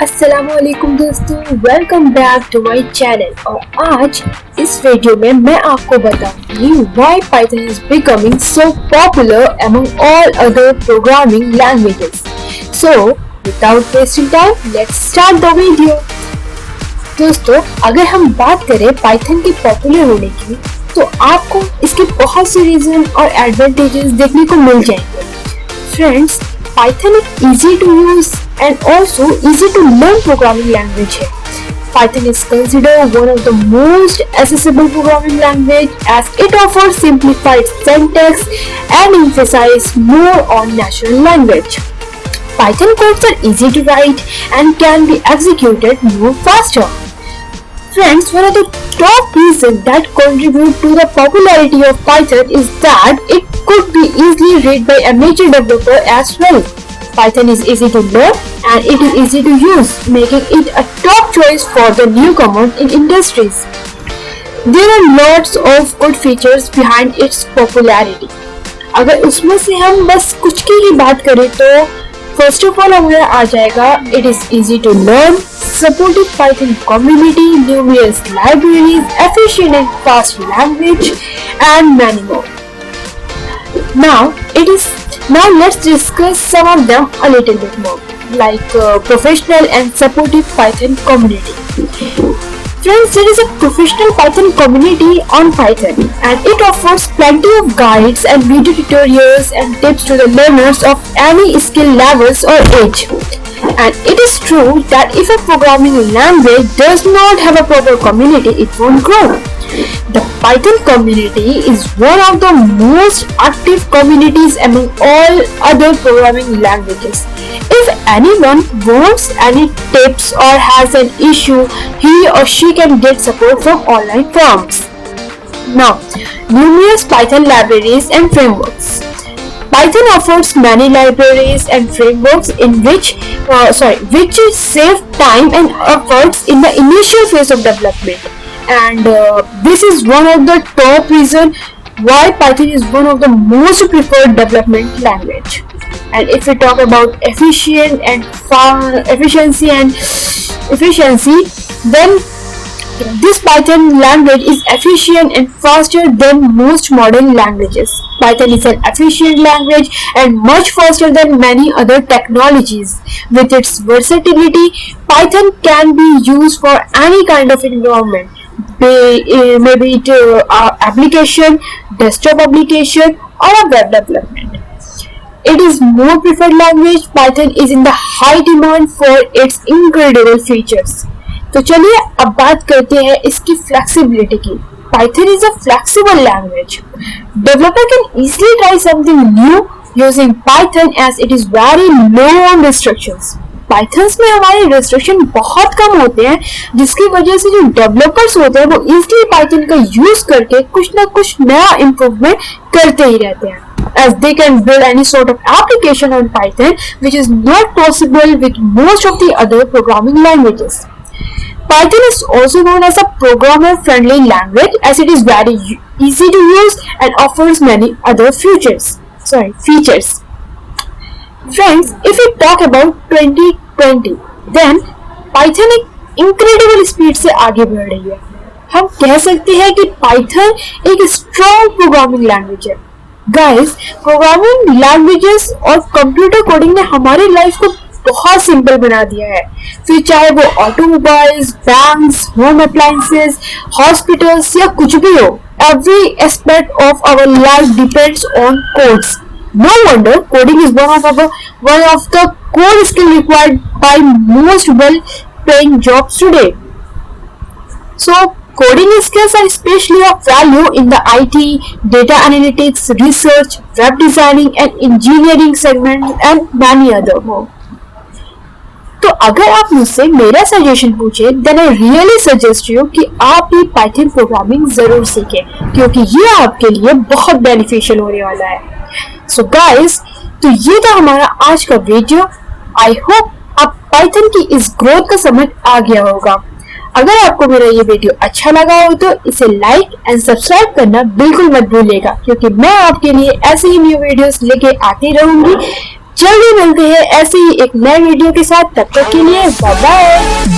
अस्सलामुअलैकुम दोस्तों, welcome back to my channel. और आज इस वीडियो में मैं आपको बताऊंगी why Python is becoming so popular among all other programming languages. So without wasting time, let's start the video. दोस्तों, अगर हम बात करें पाइथन के पॉपुलर होने की, तो आपको इसके बहुत से रीजन और एडवांटेजेस देखने को मिल जाएंगे। Friends, Python is easy to use and also easy to learn programming language है। Python is considered one of the most accessible programming language as it offers simplified syntax and emphasizes more on natural language. Python codes are easy to write and can be executed more faster. Friends, one of the top reasons that contribute to the popularity of Python is that it could be easily read by a major developer as well. Python is easy to learn and it is easy to use, making it a top choice for the newcomers in industries. There are lots of good features behind its popularity. अगर उसमें से हम बस कुछ की ही बात करें तो फर्स्ट ऑफ ऑल हमें आ जाएगा it is easy to learn, supportive Python community, numerous libraries, efficient and fast language, and many more. Now let's discuss some of them a little bit more, like professional and supportive Python community. Friends, there is a professional Python community on Python and it offers plenty of guides and video tutorials and tips to the learners of any skill levels or age. And it is true that if a programming language does not have a proper community, it won't grow. The Python community is one of the most active communities among all other programming languages. If anyone wants any tips or has an issue, he or she can get support from online forums. Now, numerous Python libraries and frameworks. Python offers many libraries and frameworks in which save time and efforts in the initial phase of development. And this is one of the top reason why Python is one of the most preferred development language. And if we talk about efficiency, then this Python language is efficient and faster than most modern languages. Python is an efficient language and much faster than many other technologies. With its versatility, Python can be used for any kind of environment. Maybe it application, desktop application, or a web development. It is more preferred language. Python is in the high demand for its incredible features. तो चलिए अब बात करते हैं इसकी flexibility की। Python is a flexible language. Developer can easily try something new using Python as it is very low on restrictions. Python में हमारे रिस्ट्रिक्शन बहुत कम होते हैं, जिसकी वजह से जो डेवलपर्स होते हैं वो इजीली पाइथन का यूज करके कुछ ना कुछ नया इम्प्रूवमेंट करते ही रहते हैं, as they can build any sort of application on Python which is not possible with most of the other programming languages. Python is also known as a programmer-friendly language as it is very easy to use and offers many other features. Friends, if we talk about 2020, then Python एक incredible speed से आगे बढ़ रही है। हम कह सकते हैं कि Python एक strong programming language है। Guys, programming languages और computer coding ने हमारी लाइफ को बहुत सिंपल बना दिया है। फिर चाहे वो automobiles, banks, home appliances, hospitals या कुछ भी हो, every aspect of our life depends on codes. No wonder coding is one of the core skills required by most well-paying jobs today. So, coding skills are especially of value in the IT, data analytics, research, web designing, and engineering segments, and many other more. तो अगर आप मुझसे मेरा suggestion पूछे, then I really suggest you कि आप भी Python programming जरूर सीखें, क्योंकि ये आपके लिए बहुत बेनिफिशियल होने वाला है। So guys, तो ये था हमारा आज का वीडियो। I hope आप Python की इस ग्रोथ का समझ आ गया होगा। अगर आपको मेरा ये वीडियो अच्छा लगा हो तो इसे लाइक एंड सब्सक्राइब करना बिल्कुल मत भूलिएगा, क्योंकि मैं आपके लिए ऐसे ही न्यू वीडियोस लेके आती रहूंगी। जल्दी मिलते हैं ऐसे ही एक नए वीडियो के साथ, तब तक के लिए बाय बाय।